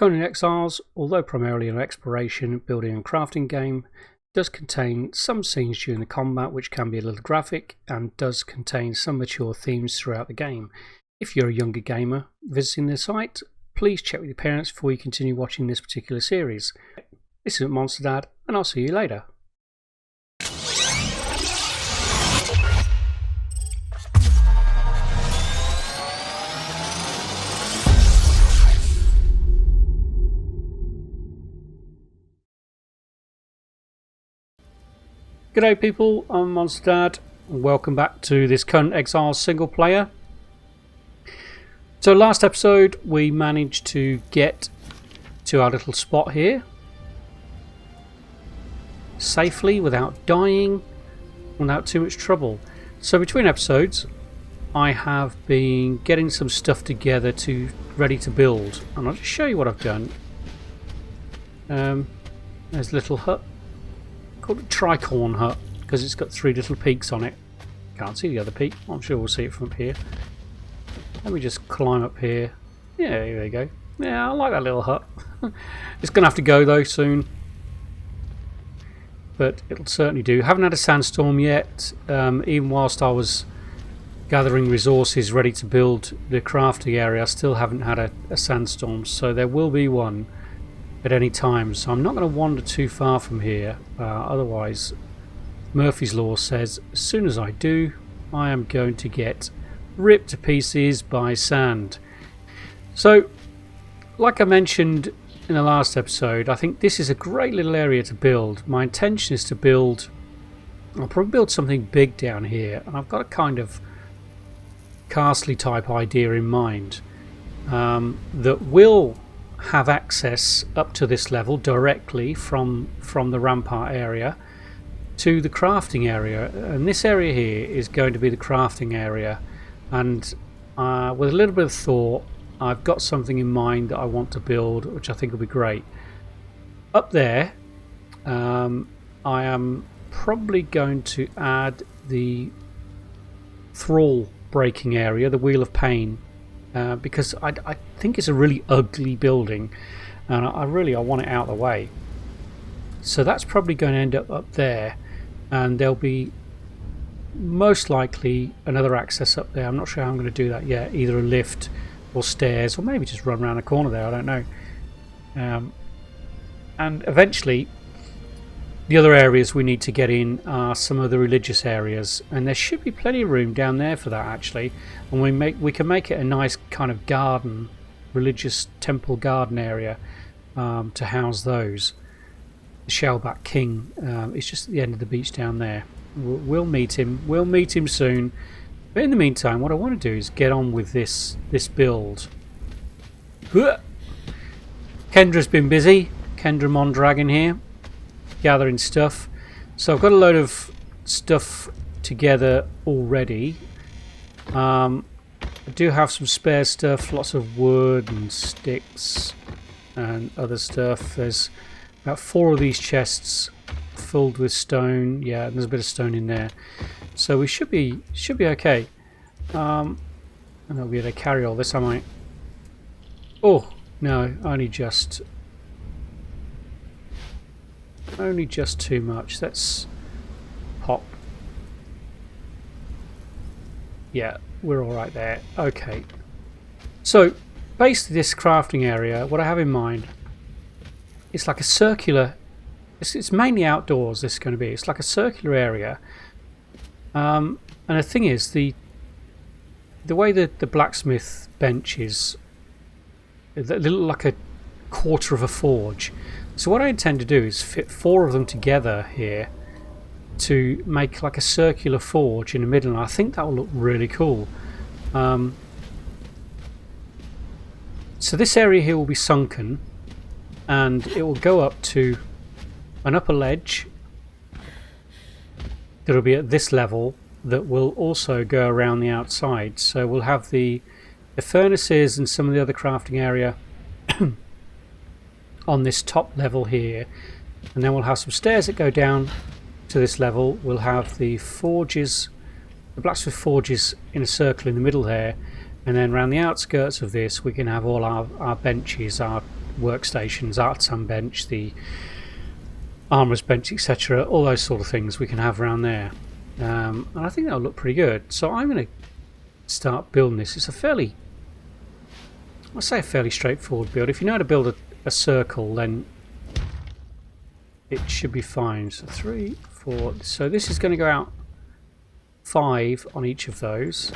Conan Exiles, although primarily an exploration, building and crafting game, does contain some scenes during the combat which can be a little graphic and does contain some mature themes throughout the game. If you're a younger gamer visiting the site, please check with your parents before you continue watching this particular series. This is Monster Dad, and I'll see you later. G'day people, I'm Monster Dad, and welcome back to this Conan Exiles single player. So last episode we managed to get to our little spot here safely without dying, without too much trouble. So between episodes I have been getting some stuff together ready to build, and I'll just show you what I've done. There's a little hut called a tricorn hut because it's got three little peaks on it. Can't see the other peak. I'm sure we'll see it from up here. Let me just climb up here. Yeah, there you go. Yeah, I like that little hut. It's gonna have to go though soon, but it'll certainly do. Haven't had a sandstorm yet. Even whilst I was gathering resources ready to build the crafting area, I still haven't had a sandstorm, so there will be one at any time. So I'm not going to wander too far from here, otherwise Murphy's Law says as soon as I do I am going to get ripped to pieces by sand. So like I mentioned in the last episode, I think this is a great little area to build. My intention is to I'll probably build something big down here, and I've got a kind of castle type idea in mind that will have access up to this level directly from the rampart area to the crafting area, and this area here is going to be the crafting area. And with a little bit of thought, I've got something in mind that I want to build, which I think will be great. Up there I am probably going to add the thrall breaking area, the Wheel of Pain, because I think it's a really ugly building, and I want it out of the way. So that's probably going to end up there, and there'll be most likely another access up there. I'm not sure how I'm going to do that yet, either a lift or stairs, or maybe just run around the corner there, I don't know. And eventually the other areas we need to get in are some of the religious areas, and there should be plenty of room down there for that actually, and we can make it a nice kind of garden, religious temple garden area to house those. The Shellback King is just at the end of the beach down there. We'll meet him soon, but in the meantime what I want to do is get on with this build. Kendra's been busy, Kendra Mondragon here, gathering stuff. So I've got a load of stuff together already. I do have some spare stuff, lots of wood and sticks and other stuff. There's about 4 of these chests filled with stone. Yeah, there's a bit of stone in there, so we should be okay. And I'll be able to carry all this, I might. Oh no, only just too much. Let's pop. Yeah, we're all right there. Okay, so basically this crafting area, what I have in mind, it's like a circular, it's mainly outdoors. This is going to be, it's like a circular area, and the thing is, the way that the blacksmith bench is, they look like a quarter of a forge. So what I intend to do is fit 4 of them together here to make like a circular forge in the middle, and I think that will look really cool. So this area here will be sunken, and it will go up to an upper ledge that will be at this level, that will also go around the outside. So we'll have the furnaces and some of the other crafting area on this top level here, and then we'll have some stairs that go down to this level. We'll have the forges, the blacksmith forges in a circle in the middle there, and then around the outskirts of this we can have all our benches, our workstations, artisan bench, the armourer's bench, etc. All those sort of things we can have around there. And I think that'll look pretty good. So I'm going to start building this. It's a fairly, I'll say a fairly straightforward build. If you know how to build a circle, then it should be fine. So 3, 4. So this is going to go out 5 on each of those.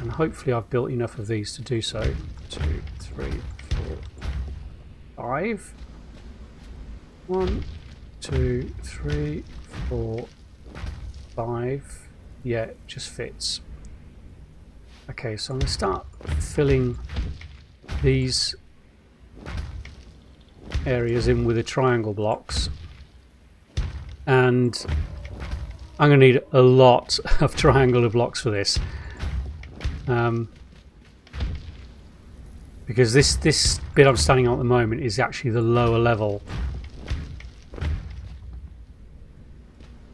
And hopefully I've built enough of these to do so. 2, 3, 4, 5. 1, 2, 3, 4, 5. Yeah, it just fits. Okay, so I'm going to start filling these areas in with the triangle blocks. And I'm going to need a lot of triangular blocks for this. Because this bit I'm standing on at the moment is actually the lower level.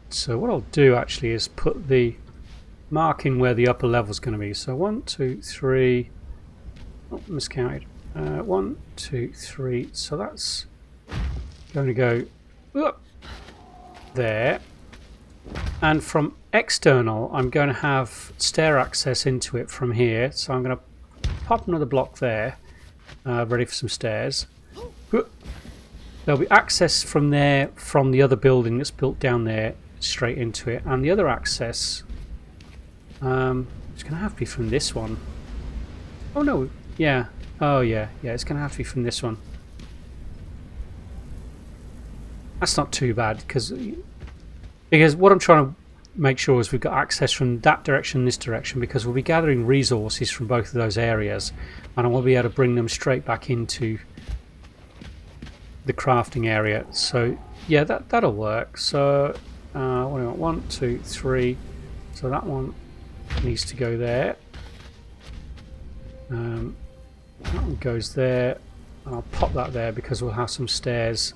So what I'll do actually is put the mark in where the upper level is going to be. So 1, 2, 3. Oh, miscounted. 1, 2, 3. So that's going to go up there. And from external, I'm going to have stair access into it from here. So I'm going to pop another block there, ready for some stairs. There'll be access from there, from the other building that's built down there, straight into it. And the other access, it's going to have to be from this one. Oh no, yeah. Oh yeah, it's going to have to be from this one. That's not too bad, because what I'm trying to make sure is we've got access from that direction and this direction, because we'll be gathering resources from both of those areas, and I will be able to bring them straight back into the crafting area. So yeah, that'll work. So what do I want? 1, 2, 3. So that one needs to go there. That one goes there, and I'll pop that there because we'll have some stairs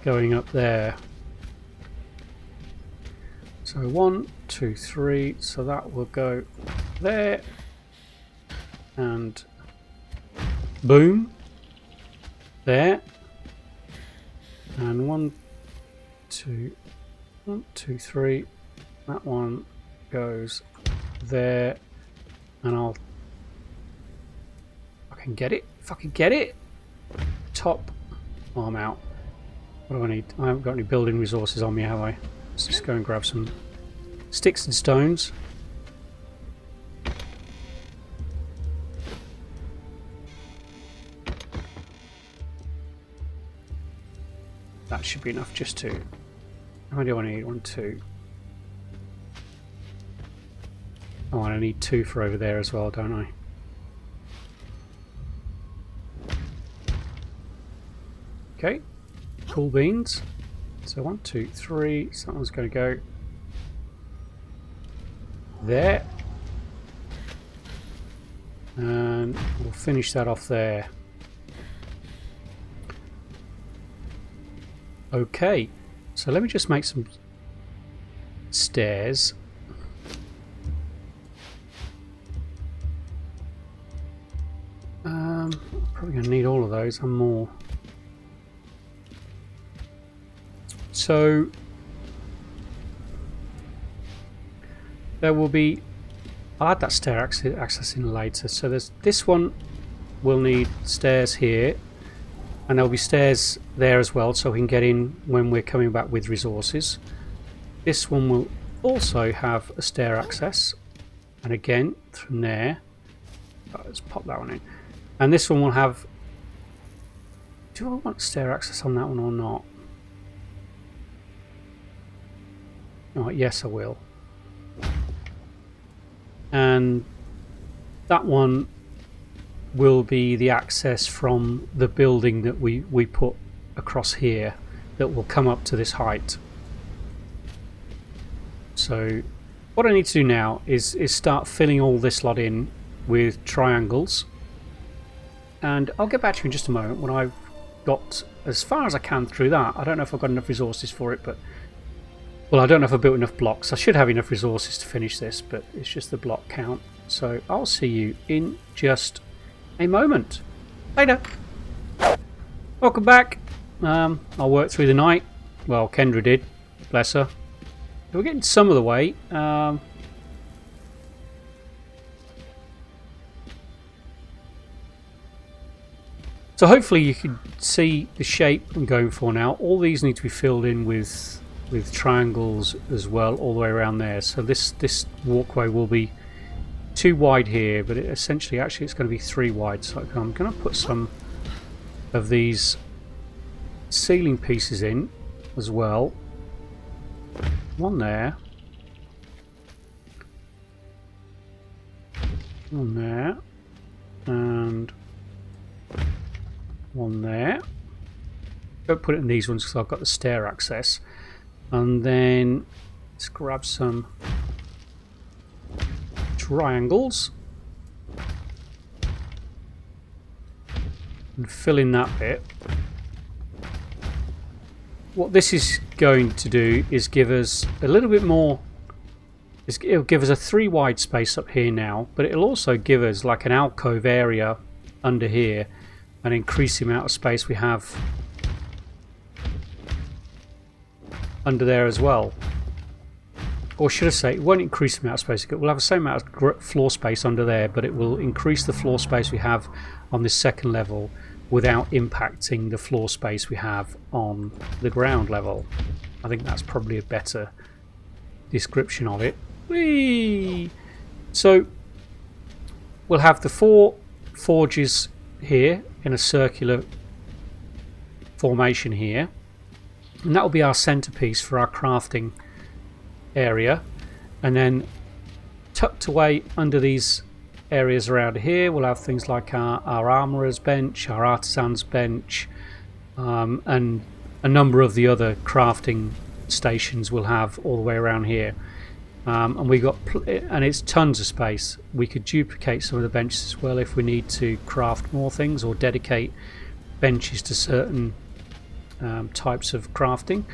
going up there. So 1, 2, 3. So that will go there, and boom, there, and 1, 2, 3. That one goes there, and I can get it. If I can get it, top. Oh, I'm out. What do I need? I haven't got any building resources on me, have I? Let's just go and grab some sticks and stones. That should be enough just to... How many do I need? 1, 2. Oh, and I need 2 for over there as well, don't I? Okay, cool beans. So 1, 2, 3. So that one's going to go there, and we'll finish that off there. Okay, so let me just make some stairs. Probably going to need all of those and more. So there will be, I'll add that stair access in later. So there's this one will need stairs here, and there'll be stairs there as well, so we can get in when we're coming back with resources. This one will also have a stair access, and again from there, let's pop that one in. And this one will have, do I want stair access on that one or not? Oh, yes I will. And that one will be the access from the building that we put across here that will come up to this height. So what I need to do now is start filling all this lot in with triangles, and I'll get back to you in just a moment when I've got as far as I can through that. I don't know if I've got enough resources for it, but well, I don't know if I've built enough blocks. I should have enough resources to finish this, but it's just the block count. So I'll see you in just a moment. Later. Welcome back. I worked through the night. Well, Kendra did. Bless her. We're getting some of the way. So hopefully you can see the shape I'm going for now. All these need to be filled in with triangles as well, all the way around there. So this walkway will be 2 wide here, but essentially actually it's going to be 3 wide. So I'm going to put some of these ceiling pieces in as well. One there. One there. And one there. Don't put it in these ones because I've got the stair access. And then let's grab some triangles and fill in that bit. What this is going to do is give us a little bit more. It'll give us a 3 wide space up here now, but it'll also give us like an alcove area under here and increase the amount of space we have under there as well. Or should I say, it won't increase the amount of space. We'll have the same amount of floor space under there, but it will increase the floor space we have on this second level without impacting the floor space we have on the ground level. I think that's probably a better description of it. Whee! So we'll have the 4 forges here in a circular formation here, and that will be our centerpiece for our crafting area. And then tucked away under these areas around here we'll have things like our armourer's bench, our artisan's bench, and a number of the other crafting stations we'll have all the way around here. And we got and it's tons of space. We could duplicate some of the benches as well if we need to craft more things or dedicate benches to certain types of crafting.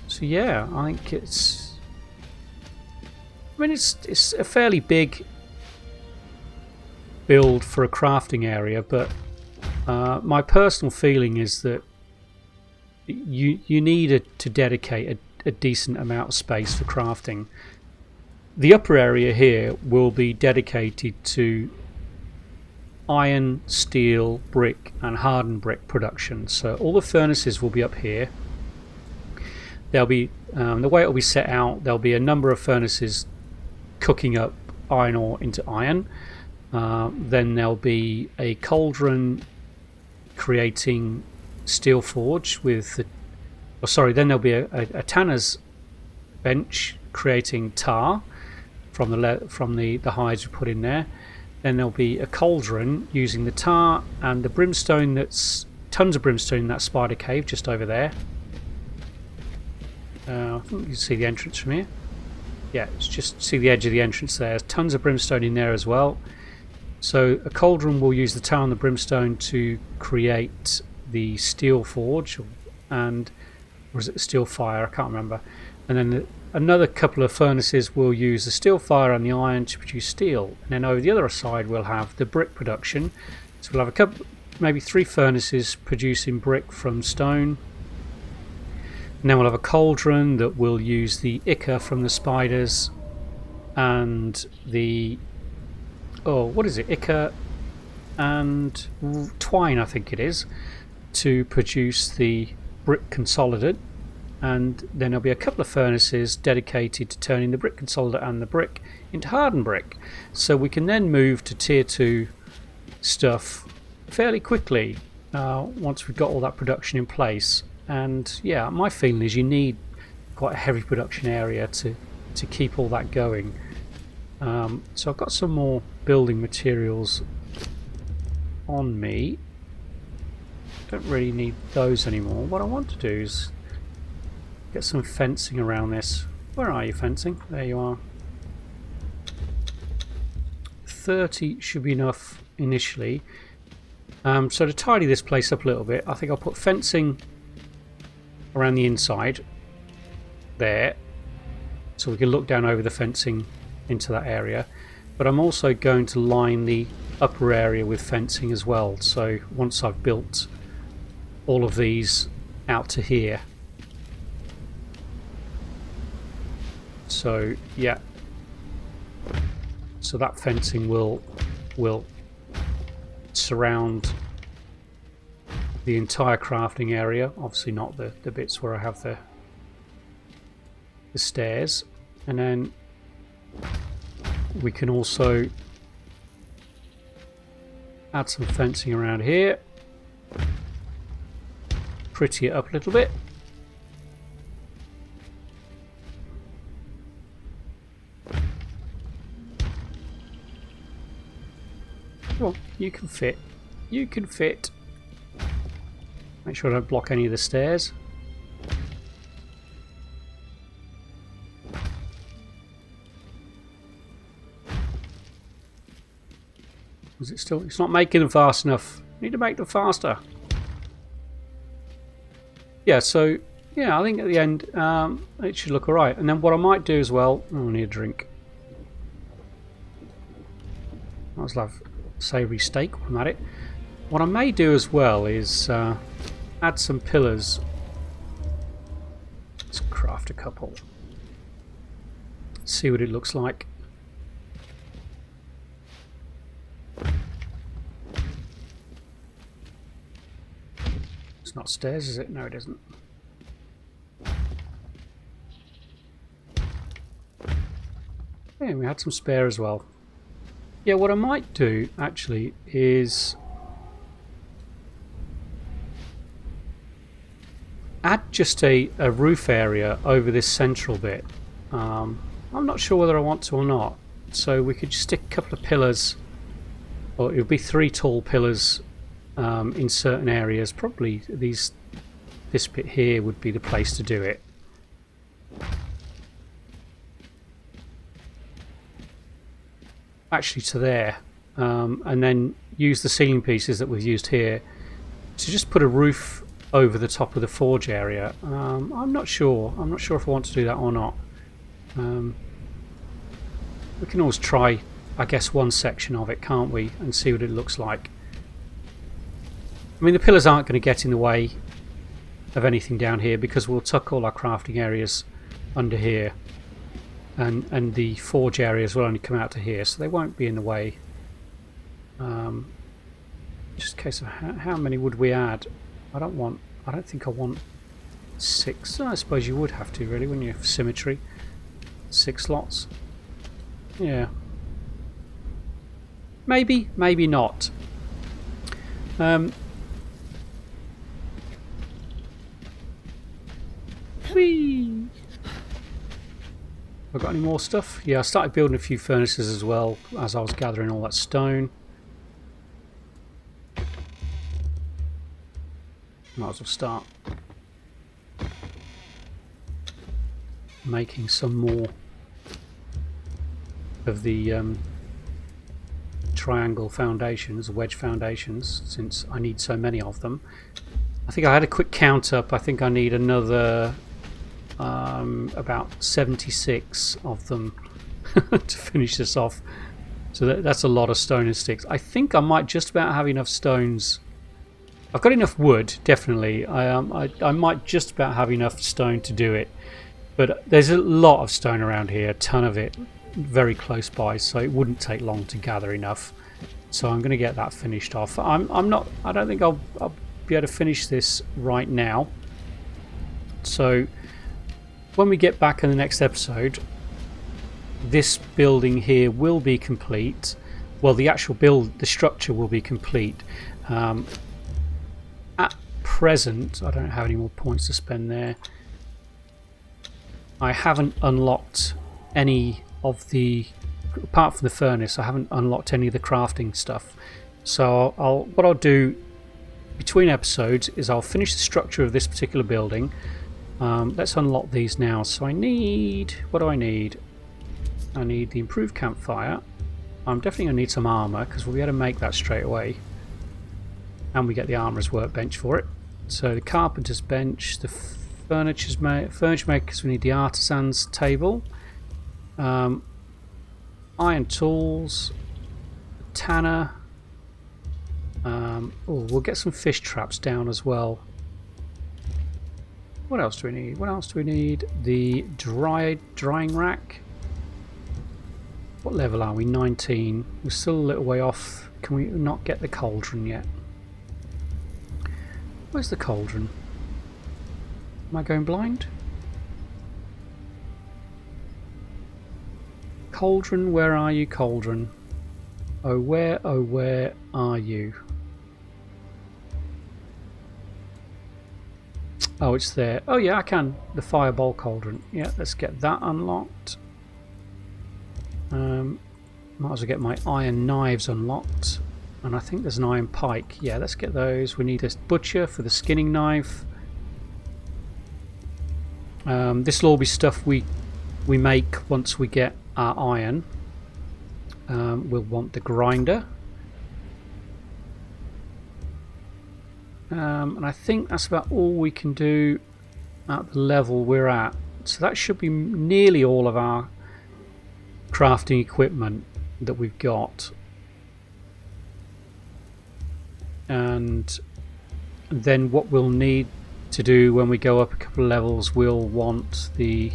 So yeah, I think it's a fairly big build for a crafting area, but my personal feeling is that you need to dedicate a decent amount of space for crafting. The upper area here will be dedicated to iron, steel, brick and hardened brick production. So all the furnaces will be up here. There'll be the way it will be set out, there'll be a number of furnaces cooking up iron ore into iron. Then there'll be a cauldron creating steel forge with then there'll be a tanner's bench creating tar from the hides we put in there. Then there'll be a cauldron using the tar and the brimstone. That's tons of brimstone in that spider cave just over there. I think you can see the entrance from here. Yeah, it's just see the edge of the entrance there. There's tons of brimstone in there as well. So a cauldron will use the tar and the brimstone to create the steel forge, and or is it the steel fire? I can't remember. And then another couple of furnaces will use the steel fire and the iron to produce steel. And then over the other side we'll have the brick production. So we'll have a couple, maybe 3 furnaces producing brick from stone. And then we'll have a cauldron that will use the ichor from the spiders and the ichor and twine, I think it is, to produce the brick consolidate. And then there'll be a couple of furnaces dedicated to turning the brick consolidate and the brick into hardened brick. So we can then move to tier 2 stuff fairly quickly once we've got all that production in place. And yeah, my feeling is you need quite a heavy production area to keep all that going. So I've got some more building materials on me. Don't really need those anymore. What I want to do is get some fencing around this. Where are you, fencing? There you are. 30 should be enough initially. So to tidy this place up a little bit, I think I'll put fencing around the inside there, so we can look down over the fencing into that area. But I'm also going to line the upper area with fencing as well. So once I've built all of these out to here. So yeah. So that fencing will surround the entire crafting area. Obviously not the bits where I have the stairs. And then we can also add some fencing around here. Pretty it up a little bit. Come on, you can fit. You can fit. Make sure I don't block any of the stairs. Is it still? It's not making them fast enough. Need to make them faster. Yeah, so yeah, I think at the end it should look alright. And then what I might do as well, I need a drink. I was love savoury steak while I'm at it. What I may do as well is add some pillars. Let's craft a couple. See what it looks like. It's not stairs, is it? No, it isn't. Yeah, we had some spare as well. Yeah, what I might do actually is add just a roof area over this central bit. I'm not sure whether I want to or not. So we could just stick a couple of pillars, or it would be 3 tall pillars in certain areas. Probably this bit here would be the place to do it. Actually to there, and then use the ceiling pieces that we've used here to just put a roof over the top of the forge area. I'm not sure if I want to do that or not. We can always try, I guess, one section of it, can't we, and see what it looks like. I mean, the pillars aren't going to get in the way of anything down here because we'll tuck all our crafting areas under here. And the forge areas will only come out to here, so they won't be in the way. Just a case of how many would we add? I don't think I want 6. I suppose you would have to, really, wouldn't you? For symmetry. 6 slots. Yeah. Maybe, maybe not. Whee! Have I got any more stuff? Yeah, I started building a few furnaces as well as I was gathering all that stone. Might as well start making some more of the triangle foundations, wedge foundations, since I need so many of them. I think I had a quick count up. I think I need another about 76 of them to finish this off. So that's a lot of stone and sticks. I think I might just about have enough stones. I've got enough wood, definitely. I might just about have enough stone to do it. But there's a lot of stone around here, a ton of it, very close by, so it wouldn't take long to gather enough. So I'm going to get that finished off. I don't think I'll be able to finish this right now. So when we get back in the next episode, this building here will be complete. Well, the actual build, the structure will be complete. At present, I don't have any more points to spend there. I haven't unlocked any of the, apart from the furnace, I haven't unlocked any of the crafting stuff. So what I'll do between episodes is I'll finish the structure of this particular building. Let's unlock these now. So I need, what do I need? I need the improved campfire. I'm definitely going to need some armour because we'll be able to make that straight away. And we get the armourer's workbench for it. So the carpenter's bench, the furniture makers, we need the artisan's table. Iron tools, tanner, We'll get some fish traps down as well. What else do we need? What else do we need? The drying rack. What level are we? 19. We're still a little way off. Can we not get the cauldron yet? Where's the cauldron? Am I going blind? Cauldron, where are you, cauldron? Oh where are you? Oh, it's there. Oh yeah, I can. The fireball cauldron. Yeah, let's get that unlocked. Might as well get my iron knives unlocked. And I think there's an iron pike. Yeah, let's get those. We need a butcher for the skinning knife. This will all be stuff we make once we get our iron. We'll want the grinder. And I think that's about all we can do at the level we're at. So that should be nearly all of our crafting equipment that we've got. And then what we'll need to do when we go up a couple of levels, we'll want the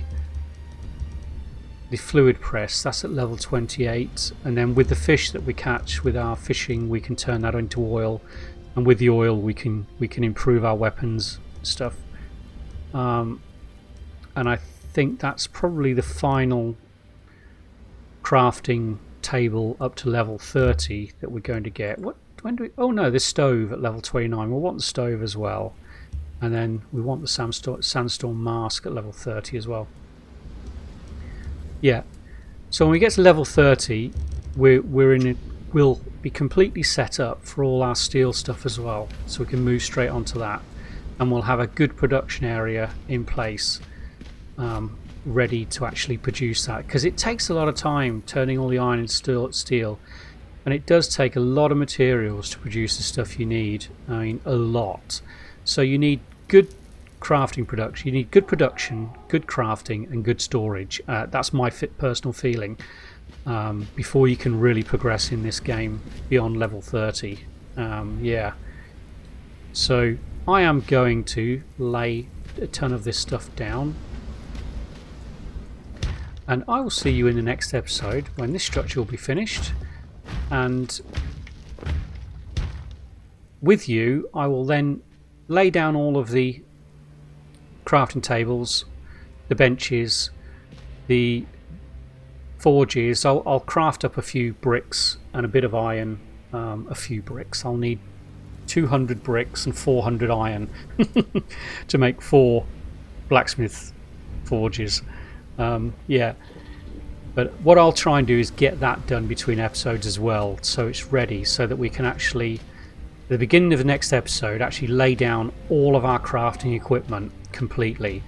fluid press. That's at level 28, and then with the fish that we catch with our fishing, we can turn that into oil, and with the oil we can improve our weapons stuff. And I think that's probably the final crafting table up to level 30 that we're going to get. When do we? Oh no, the stove at level 29. We'll want the stove as well, and then we want the sandstorm mask at level 30 as well. Yeah, so when we get to level 30, we'll be completely set up for all our steel stuff as well, so we can move straight onto that, and we'll have a good production area in place, ready to actually produce that, because it takes a lot of time turning all the iron into steel, and it does take a lot of materials to produce the stuff you need. I mean, a lot. So you need good crafting production, you need good production, good crafting, and good storage. That's my personal feeling, before you can really progress in this game beyond level 30. Yeah, so I am going to lay a ton of this stuff down, and I will see you in the next episode when this structure will be finished, and with you I will then lay down all of the crafting tables, the benches, the forges. I'll craft up a few bricks and a bit of iron. A few bricks. I'll need 200 bricks and 400 iron to make 4 blacksmith forges. Yeah, but what I'll try and do is get that done between episodes as well, so it's ready, so that we can actually, at the beginning of the next episode, actually lay down all of our crafting equipment completely.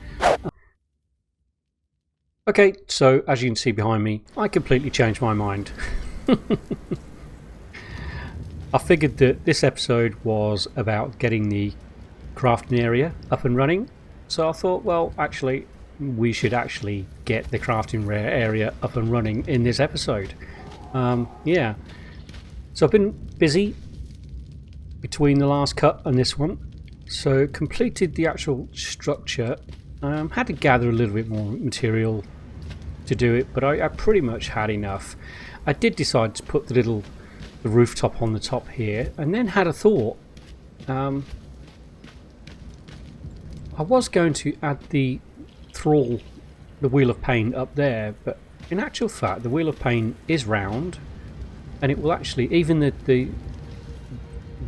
Okay, so as you can see behind me, I completely changed my mind. I figured that this episode was about getting the crafting area up and running, so I thought, well, actually we should actually get the crafting area up and running in this episode. Yeah, so I've been busy between the last cut and this one, so completed the actual structure. Had to gather a little bit more material to do it, but I pretty much had enough. I did decide to put the rooftop on the top here, and then had a thought. I was going to add the thrall, the wheel of pain, up there, but in actual fact the wheel of pain is round, and it will actually, even the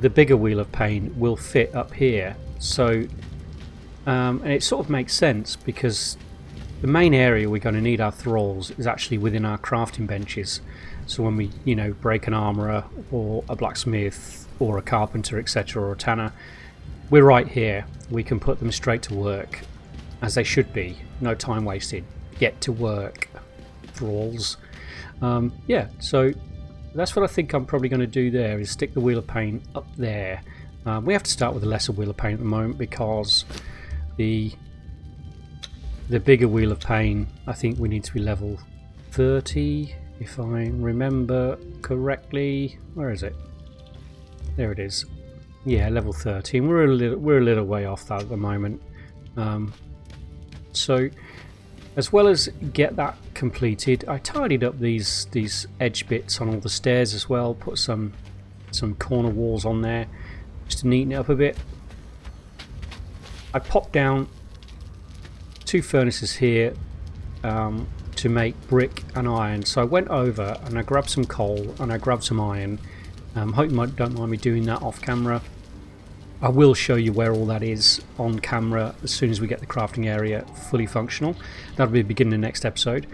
bigger wheel of pain will fit up here. So and it sort of makes sense, because the main area we're going to need our thralls is actually within our crafting benches. So when we, break an armourer or a blacksmith or a carpenter, etc., or a tanner, we're right here. We can put them straight to work, as they should be. No time wasted. Get to work, thralls. Yeah, so that's what I think I'm probably going to do there, is stick the wheel of pain up there. We have to start with a lesser wheel of pain at the moment, because the bigger wheel of pain, I think we need to be level 30, if I remember correctly. Where is it? There it is. Yeah, level 13. We're a little way off that at the moment. So, as well as get that completed, I tidied up these edge bits on all the stairs as well. Put some corner walls on there just to neaten it up a bit. I popped down 2 furnaces here to make brick and iron. So I went over and I grabbed some coal and I grabbed some iron. Hope you don't mind me doing that off camera. I will show you where all that is on camera as soon as we get the crafting area fully functional. That'll be the beginning of the next episode.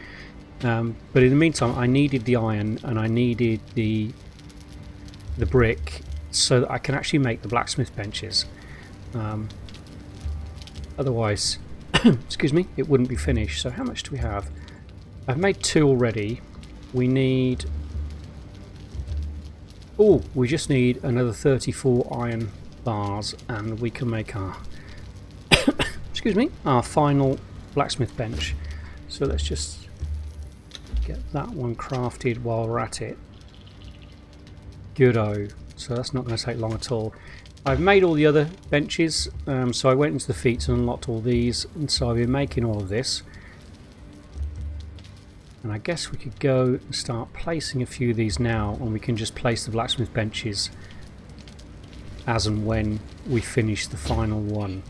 But in the meantime, I needed the iron and I needed the brick so that I can actually make the blacksmith benches. Otherwise, excuse me, it wouldn't be finished. So how much do we have? I've made 2 already. We need... oh, we just need another 34 iron bars and we can make our excuse me, our final blacksmith bench. So let's just get that one crafted while we're at it. Good-o. So that's not going to take long at all. I've made all the other benches, so I went into the feats and unlocked all these, and so I've been making all of this. And I guess we could go and start placing a few of these now, and we can just place the blacksmith benches as and when we finish the final one.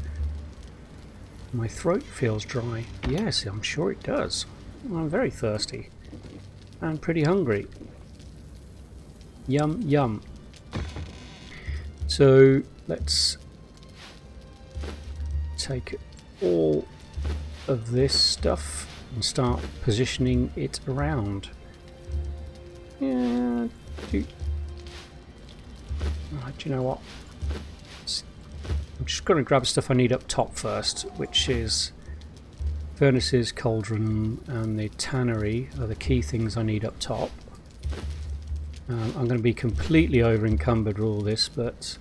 My throat feels dry. Yes, I'm sure it does. I'm very thirsty and pretty hungry. Yum yum. So let's take all of this stuff and start positioning it around. Yeah, do you know what? I'm just going to grab stuff I need up top first, which is furnaces, cauldron, and the tannery are the key things I need up top. I'm going to be completely over encumbered with all this, but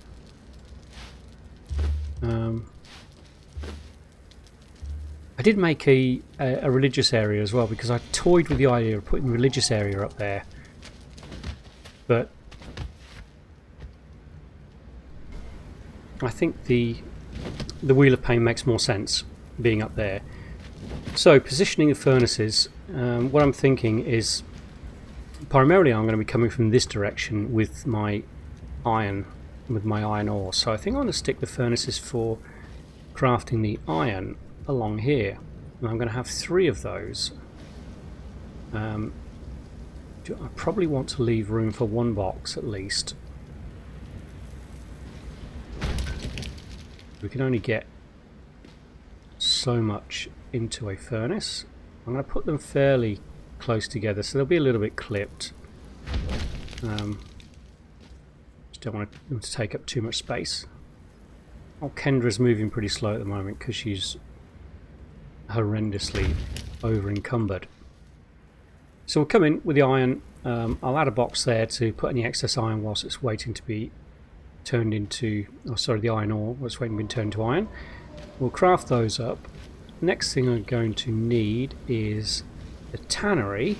I did make a religious area as well, because I toyed with the idea of putting the religious area up there, but I think the Wheel of Pain makes more sense being up there. So positioning the furnaces, what I'm thinking is primarily I'm going to be coming from this direction with my iron ore. So I think I'm going to stick the furnaces for crafting the iron along here, and I'm going to have 3 of those. I probably want to leave room for 1 box at least. We can only get so much into a furnace. I'm going to put them fairly close together so they'll be a little bit clipped. Just don't want them to take up too much space. Oh, Kendra's moving pretty slow at the moment because she's horrendously over encumbered. So we'll come in with the iron. I'll add a box there to put any excess iron whilst it's waiting to be turned into, oh sorry, the iron ore was waiting to be turned to iron. We'll craft those up. Next thing I'm going to need is the tannery,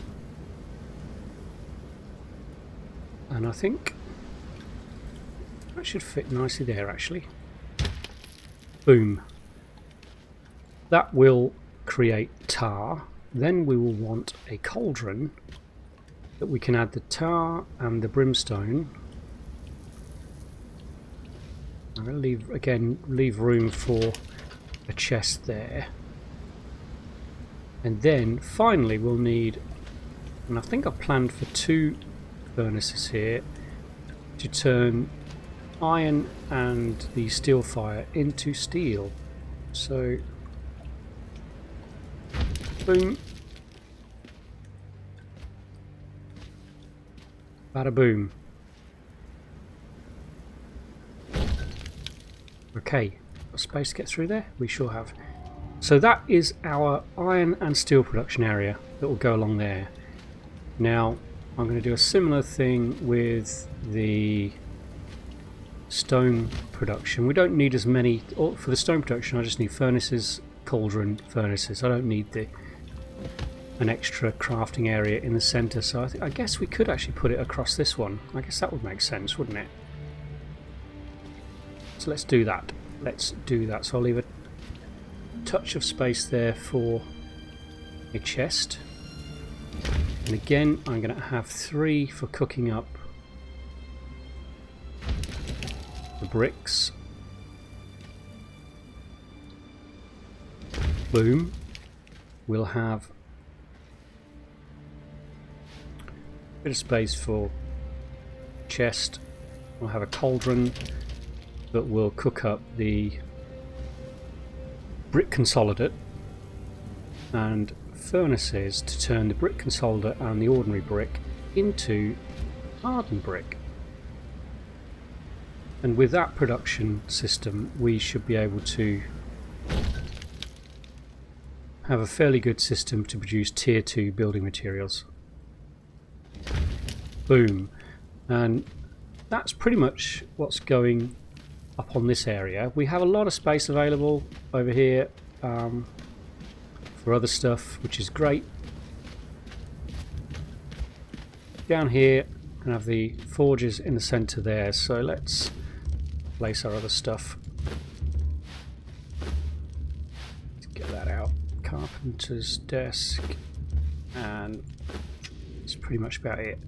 and I think that should fit nicely there actually. Boom. That will create tar. Then we will want a cauldron that we can add the tar and the brimstone. I'm going to leave room for a chest there. And then finally we'll need, and I think I've planned for 2 furnaces here to turn iron and the steel fire into steel. So boom, bada boom. Okay, got space to get through there? We sure have. So that is our iron and steel production area that will go along there. Now I'm going to do a similar thing with the stone production. We don't need as many for the stone production. I just need furnaces, cauldron, furnaces. I don't need an extra crafting area in the center, so I guess we could actually put it across this one. I guess that would make sense, wouldn't it? So let's do that. Let's do that. So I'll leave a touch of space there for a chest. And again, I'm going to have 3 for cooking up the bricks. Boom. We'll have a bit of space for chest. We'll have a cauldron that will cook up the brick consolidate, and furnaces to turn the brick consolidator and the ordinary brick into hardened brick. And with that production system, we should be able to have a fairly good system to produce tier 2 building materials. Boom. And that's pretty much what's going up on this area. We have a lot of space available over here for other stuff, which is great. Down here, we have the forges in the center there, so let's place our other stuff. Let's get that out. Carpenter's desk, and that's pretty much about it.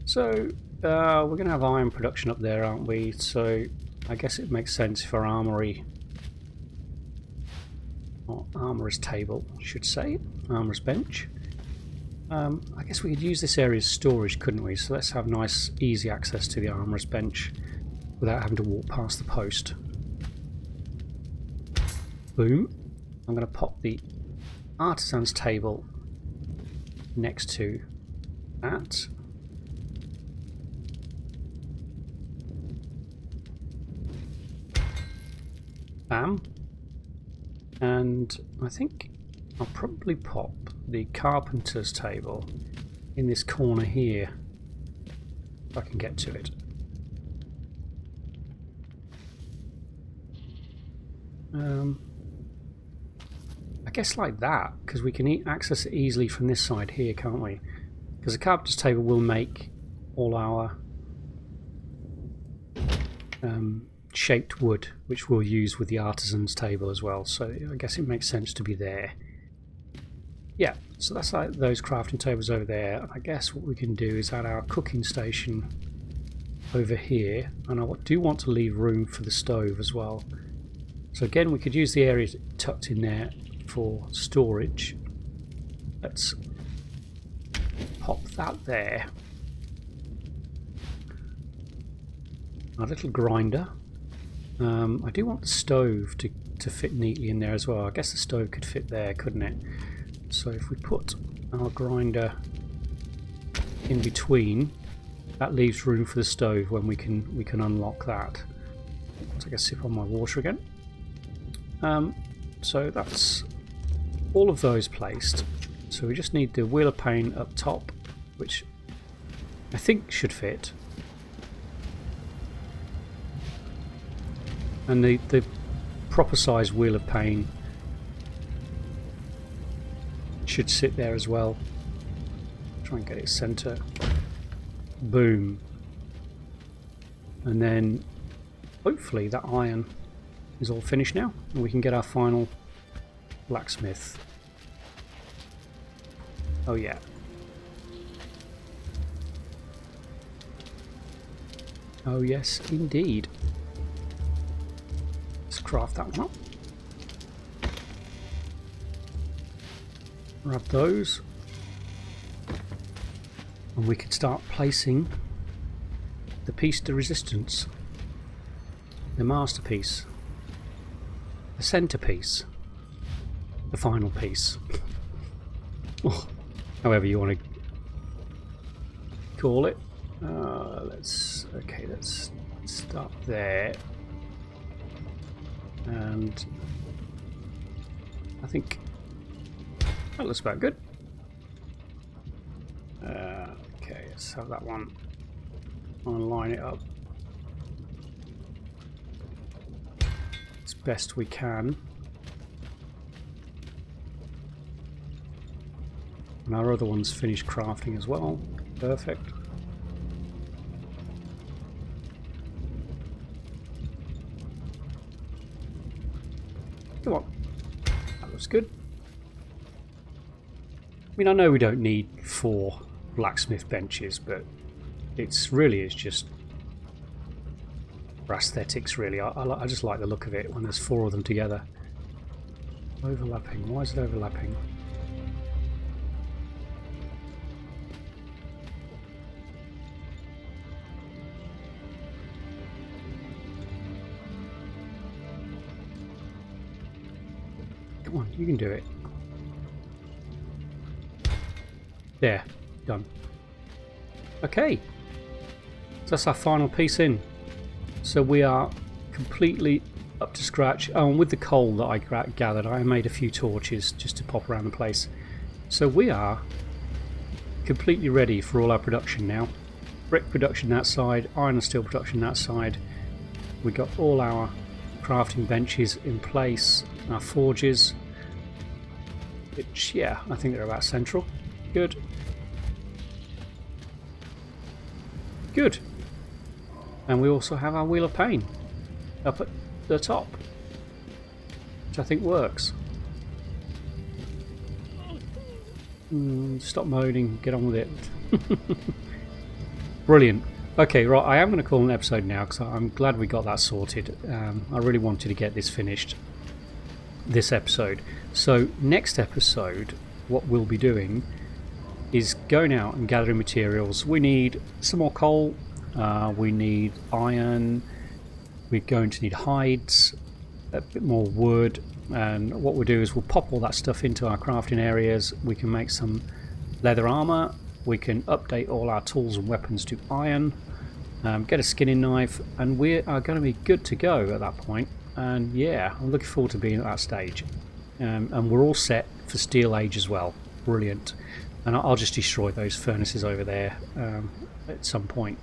So we're going to have iron production up there, aren't we? So I guess it makes sense for armory, or armorer's table, I should say, armorer's bench. I guess we could use this area as storage, couldn't we? So let's have nice, easy access to the armorer's bench without having to walk past the post. Boom. I'm going to pop the artisan's table next to that. Bam. And I think I'll probably pop the carpenter's table in this corner here if I can get to it. I guess like that, because we can access it easily from this side here, can't we? Because the carpenter's table will make all our shaped wood, which we'll use with the artisan's table as well, so I guess it makes sense to be there. Yeah, so that's like those crafting tables over there. I guess what we can do is add our cooking station over here, and I do want to leave room for the stove as well. So again, we could use the area tucked in there for storage. Let's pop that there. Our little grinder. I do want the stove to fit neatly in there as well. I guess the stove could fit there, couldn't it? So if we put our grinder in between, that leaves room for the stove when we can unlock that. I'll take a sip on my water again. So that's all of those placed. So we just need the wheel of pain up top, which I think should fit. And the proper size wheel of pain should sit there as well. Try and get it center. Boom. And then hopefully that iron is all finished now, and we can get our final blacksmith. Oh yeah. Oh yes, indeed. Let's craft that one up. Grab those. And we could start placing the piece de resistance. The masterpiece. The centerpiece. The final piece. Oh, however you want to call it. Let's start there. And I think that looks about good. Okay, let's have that one. I'll line it up as best we can. And our other one's finished crafting as well. Perfect. Come on. That looks good. I mean, I know we don't need 4 blacksmith benches, but it's just for aesthetics, really. I just like the look of it when there's 4 of them together. Overlapping. Why is it overlapping? Come on, you can do it. There, done. Okay, so that's our final piece in. So we are completely up to scratch. Oh, and with the coal that I gathered, I made a few torches just to pop around the place. So we are completely ready for all our production now. Brick production that side, iron and steel production that side. We got all our crafting benches in place, our forges, which, yeah, I think they're about central. Good. Good. And we also have our wheel of pain up at the top, which I think works. Stop moaning, get on with it. Brilliant. Okay, right, I am going to call an episode now because I'm glad we got that sorted. I really wanted to get this finished this episode. So next episode, what we'll be doing is going out and gathering materials. We need some more coal, we need iron, we're going to need hides, a bit more wood, and what we'll do is we'll pop all that stuff into our crafting areas. We can make some leather armor, we can update all our tools and weapons to iron, get a skinning knife, and we are going to be good to go at that point. And yeah, I'm looking forward to being at that stage. And we're all set for Steel Age as well. Brilliant. And I'll just destroy those furnaces over there at some point.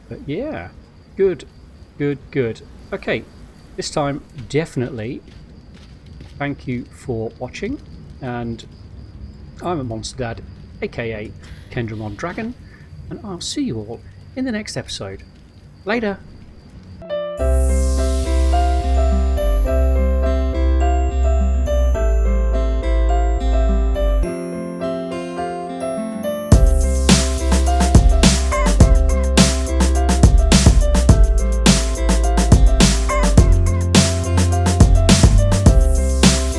But yeah, good, good, good. Okay, this time definitely thank you for watching. And I'm a Monster Dad, aka Kendramon Dragon, and I'll see you all in the next episode. Later.